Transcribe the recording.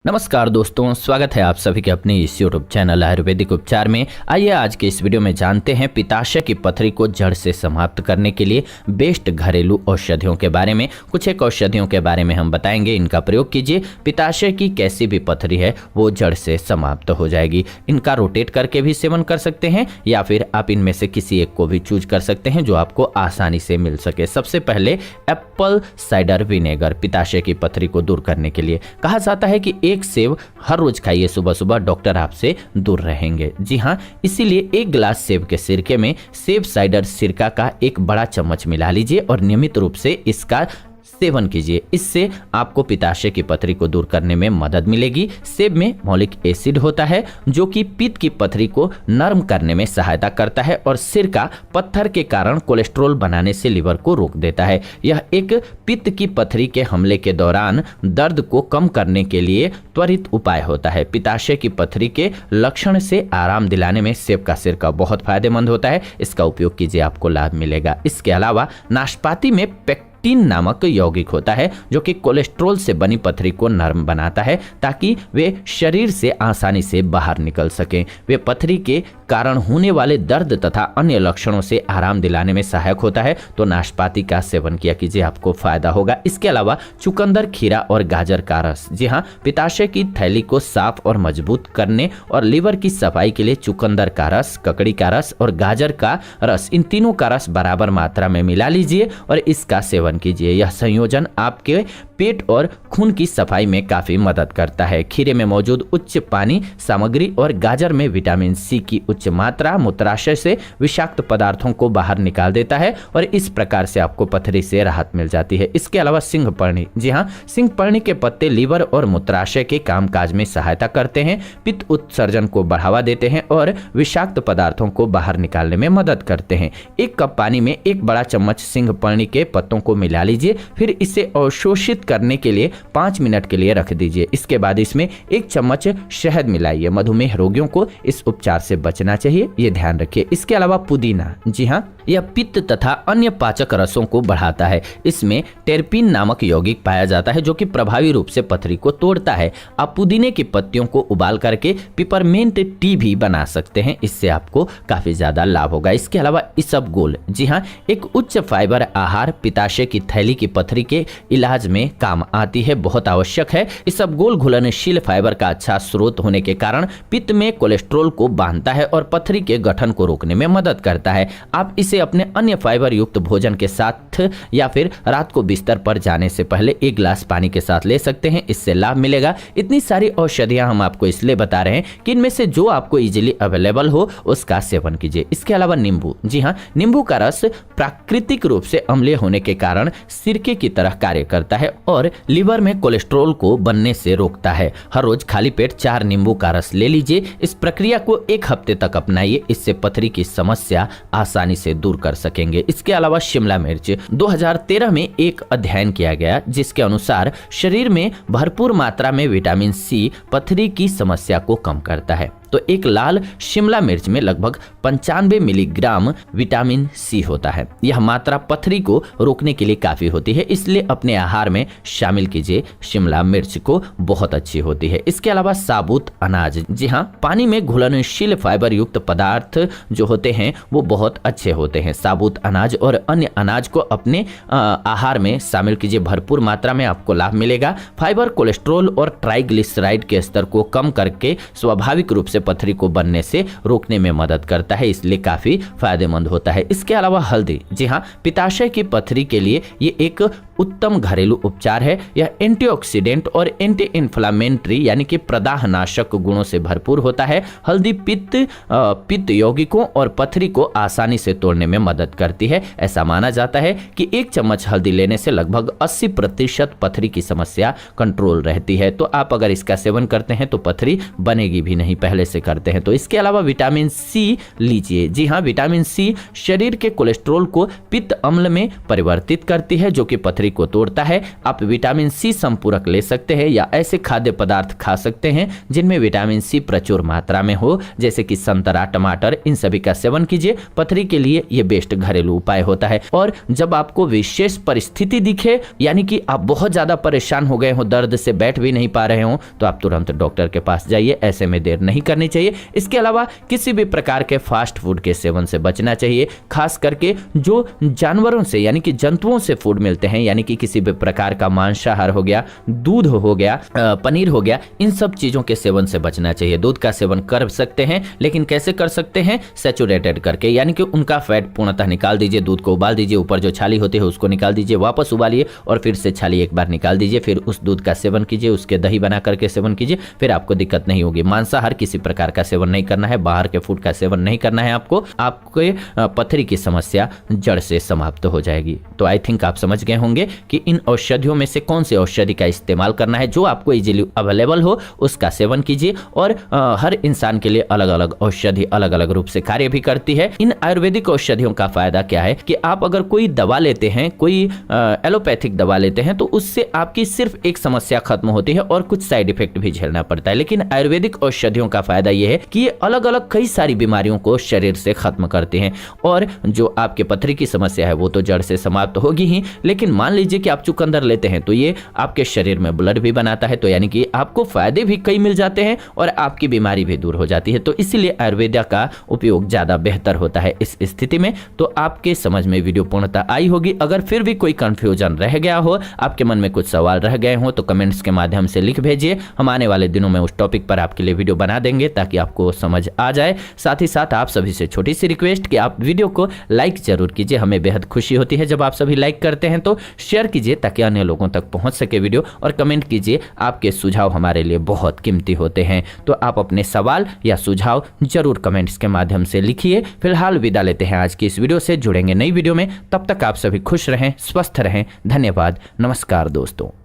नमस्कार दोस्तों, स्वागत है आप सभी के अपने इस यूट्यूब चैनल आयुर्वेदिक उपचार में। आइए आज के इस वीडियो में जानते हैं पित्ताशय की पथरी को जड़ से समाप्त करने के लिए बेस्ट घरेलू औषधियों के बारे में। कुछ एक औषधियों के बारे में हम बताएंगे, इनका प्रयोग कीजिए। पित्ताशय की कैसी भी पथरी है वो जड़ से समाप्त हो जाएगी। इनका रोटेट करके भी सेवन कर सकते हैं या फिर आप इनमें से किसी एक को भी चूज कर सकते हैं जो आपको आसानी से मिल सके। सबसे पहले एप्पल साइडर विनेगर पित्ताशय की पथरी को दूर करने के लिए कहा जाता है कि एक सेब हर रोज खाइए सुबह सुबह, डॉक्टर आपसे दूर रहेंगे। जी हाँ, इसीलिए एक गिलास सेब के सिरके में सेब साइडर सिरका का एक बड़ा चम्मच मिला लीजिए और नियमित रूप से इसका सेवन कीजिए। इससे आपको पित्ताशय की पथरी को दूर करने में मदद मिलेगी। सेब में मौलिक एसिड होता है जो कि पित्त की पथरी को नरम करने में सहायता करता है और सिरका पत्थर के कारण कोलेस्ट्रॉल बनाने से लिवर को रोक देता है। यह एक पित्त की पथरी के हमले के दौरान दर्द को कम करने के लिए त्वरित उपाय होता है। पित्ताशय की पथरी के लक्षण से आराम दिलाने में सेब का सिरका बहुत फायदेमंद होता है। इसका उपयोग कीजिए, आपको लाभ मिलेगा। इसके अलावा नाशपाती में पेक्टिन नामक यौगिक होता है जो कि कोलेस्ट्रॉल से बनी पथरी को नरम बनाता है ताकि वे शरीर से आसानी से बाहर निकल सकें। वे पथरी के कारण होने वाले दर्द तथा अन्य लक्षणों से आराम दिलाने में सहायक होता है। तो नाशपाती का सेवन किया कीजिए, आपको फायदा होगा। इसके अलावा चुकंदर, खीरा और गाजर का रस, जी हाँ, पित्ताशय की थैली को साफ और मजबूत करने और लिवर की सफाई के लिए चुकंदर का रस, ककड़ी का रस और गाजर का रस, इन तीनों का रस बराबर मात्रा में मिला लीजिए और इसका सेवन कीजिए। यह संयोजन आपके पेट और खून की सफाई में काफी मदद करता है। खीरे में मौजूद उच्च पानी सामग्री और गाजर में विटामिन सी की उच्च मात्रा मूत्राशय से विषाक्त पदार्थों को बाहर निकाल देता है और इस प्रकार से आपको पथरी से राहत मिल जाती है। इसके अलावा सिंहपर्णी, जी हाँ, सिंहपर्णी के पत्ते लिवर और मूत्राशय के कामकाज में सहायता करते हैं, पित्त उत्सर्जन को बढ़ावा देते हैं और विषाक्त पदार्थों को बाहर निकालने में मदद करते हैं। एक कप पानी में एक बड़ा चम्मच सिंहपर्णी के पत्तों को मिला लीजिए, फिर इसे अवशोषित करने के लिए 5 मिनट के लिए रख दीजिए। इसके बाद इसमें 1 चम्मच शहद मिलाइए। मधुमेह रोगियों को इस उपचार से बचना चाहिए, ये ध्यान रखिए। इसके अलावा पुदीना, जी हाँ, यह पित्त तथा अन्य पाचक रसों को बढ़ाता है। इसमें टेरपिन नामक यौगिक पाया जाता है जो कि प्रभावी रूप से पथरी को तोड़ता है। आप पुदीने की पत्तियों को उबाल करके पिपरमेंट टी भी बना सकते हैं, इससे आपको काफी ज्यादा लाभ होगा। इसके अलावा इसबगोल, जी हाँ, एक उच्च फाइबर आहार पित्ताशय की थैली की पथरी के इलाज में काम आती है, बहुत आवश्यक है। इसबगोल घुलनशील फाइबर का अच्छा स्रोत होने के कारण पित्त में कोलेस्ट्रॉल को बांधता है और पथरी के गठन को रोकने में मदद करता है। आप इसे अपने अन्य फाइबर युक्त भोजन के साथ या फिर रात को बिस्तर पर जाने से पहले 1 गिलास पानी के साथ ले सकते हैं, इससे लाभ मिलेगा। इतनी सारी औषधियां हम आपको इसलिए बता रहे हैं कि इनमें से जो आपको इजीली अवेलेबल हो उसका सेवन कीजिए। इसके अलावा नींबू, जी हाँ, नींबू का रस प्राकृतिक रूप से अम्लीय होने के कारण सिरके की तरह कार्य करता है और लिवर में कोलेस्ट्रॉल को बनने से रोकता है। हर रोज खाली पेट 4 नींबू का रस ले लीजिए। इस प्रक्रिया को 1 हफ्ते तक अपनाइए, इससे पथरी की समस्या आसानी से दूर कर सकेंगे। इसके अलावा शिमला मिर्च, 2013 में एक अध्ययन किया गया जिसके अनुसार शरीर में भरपूर मात्रा में विटामिन सी पथरी की समस्या को कम करता है। तो एक लाल शिमला मिर्च में लगभग 95 मिलीग्राम विटामिन सी होता है। यह मात्रा पथरी को रोकने के लिए काफी होती है, इसलिए अपने आहार में शामिल कीजिए। शिमला मिर्च को बहुत अच्छी होती है। इसके अलावा साबुत अनाज, जी हाँ, पानी में घुलनशील फाइबर युक्त पदार्थ जो होते हैं वो बहुत अच्छे होते हैं। साबुत अनाज और अन्य अनाज को अपने आहार में शामिल कीजिए, भरपूर मात्रा में आपको लाभ मिलेगा। फाइबर कोलेस्ट्रॉल और ट्राइग्लिसराइड के स्तर को कम करके स्वाभाविक रूप से पथरी को बनने से रोकने में मदद करता है, इसलिए काफी फायदेमंद होता है। इसके अलावा हल्दी, जी हाँ, पित्ताशय की पथरी के लिए ये एक उत्तम घरेलू उपचार है। यह एंटीऑक्सीडेंट और एंटी इन्फ्लामेटरी यानी कि प्रदाहनाशक गुणों से भरपूर होता है। हल्दी पित्त यौगिकों और पथरी को आसानी से तोड़ने में मदद करती है। ऐसा माना जाता है कि 1 चम्मच हल्दी लेने से लगभग 80% पथरी की समस्या कंट्रोल रहती है। तो आप अगर इसका सेवन करते हैं तो पथरी बनेगी भी नहीं, पहले से करते हैं तो। इसके अलावा विटामिन सी लीजिए, जी हाँ, विटामिन सी शरीर के कोलेस्ट्रॉल को पित्त अम्ल में परिवर्तित करती है जो कि पथरी पथरी को तोड़ता है। आप विटामिन सी संपूरक ले सकते हैं या ऐसे खाद्य पदार्थ खा सकते हैं जिनमें विटामिन सी प्रचुर मात्रा में हो, जैसे कि संतरा, टमाटर, इन सभी का सेवन कीजिए। पथरी के लिए ये बेस्ट घरेलू उपाय होता है। और जब आपको विशेष परिस्थिति दिखे, यानी कि आप बहुत ज्यादा परेशान हो गए हो, दर्द से बैठ भी नहीं पा रहे हो, तो आप तुरंत डॉक्टर के पास जाइए। ऐसे में देर नहीं करनी चाहिए। इसके अलावा किसी भी प्रकार के फास्ट फूड के सेवन से बचना चाहिए, खास करके जो जानवरों से यानी कि जंतुओं से फूड मिलते हैं, यानी कि किसी भी प्रकार का मांसाहार हो गया, दूध हो गया, पनीर हो गया, इन सब चीजों के सेवन से बचना चाहिए। दूध का सेवन कर सकते हैं, लेकिन कैसे कर सकते हैं? सैचुरेटेड करके, यानी कि उनका फैट पूर्णतः निकाल दीजिए। दूध को उबाल दीजिए, ऊपर जो छाली होती है उसको निकाल दीजिए, वापस उबालिए और फिर से छाली एक बार निकाल दीजिए, फिर उस दूध का सेवन कीजिए, उसके दही बना करके सेवन कीजिए, फिर आपको दिक्कत नहीं होगी। मांसाहार किसी प्रकार का सेवन नहीं करना है, बाहर के फूड का सेवन नहीं करना है आपको। आपके पथरी की समस्या जड़ से समाप्त हो जाएगी। तो आई थिंक आप समझ गए होंगे कि इन औषधियों में से कौन सी औषधि का इस्तेमाल करना है। जो आपको इजीली अवेलेबल हो उसका सेवन कीजिए। और हर इंसान के लिए अलग अलग औषधि अलग अलग रूप से कार्य भी करती है। इन आयुर्वेदिक औषधियों का फायदा क्या है कि आप अगर कोई दवा लेते हैं, कोई एलोपैथिक दवा लेते हैं, तो उससे आपकी सिर्फ एक समस्या खत्म होती है और कुछ साइड इफेक्ट भी झेलना पड़ता है। लेकिन आयुर्वेदिक औषधियों का फायदा यह है कि ये अलग अलग कई सारी बीमारियों को शरीर से खत्म करते हैं। और जो आपके पथरी की समस्या है वो तो जड़ से समाप्त होगी ही, लेकिन मान लीजिए कि आप चुकंदर लेते हैं तो ये आपके शरीर में ब्लड भी बनाता है, तो यानी कि आपको फायदे भी कई मिल जाते हैं और आपकी बीमारी भी दूर हो जाती है। तो इसीलिए आयुर्वेद का उपयोग ज्यादा बेहतर होता है इस स्थिति में। तो आपके समझ में वीडियो पूर्णतः आई होगी। अगर फिर भी कोई कंफ्यूजन रह गया हो, आपके मन में कुछ सवाल रह गए हो, तो कमेंट्स के माध्यम से लिख भेजिए। हम आने वाले दिनों में उस टॉपिक पर आपके लिए वीडियो बना देंगे ताकि आपको समझ आ जाए। साथ ही साथ आप सभी से छोटी सी रिक्वेस्ट कि आप वीडियो को लाइक जरूर कीजिए। हमें बेहद खुशी होती है जब आप सभी लाइक करते हैं। तो शेयर कीजिए ताकि अन्य लोगों तक पहुंच सके वीडियो, और कमेंट कीजिए। आपके सुझाव हमारे लिए बहुत कीमती होते हैं। तो आप अपने सवाल या सुझाव जरूर कमेंट्स के माध्यम से लिखिए। फिलहाल विदा लेते हैं आज की इस वीडियो से, जुड़ेंगे नई वीडियो में। तब तक आप सभी खुश रहें, स्वस्थ रहें। धन्यवाद, नमस्कार दोस्तों।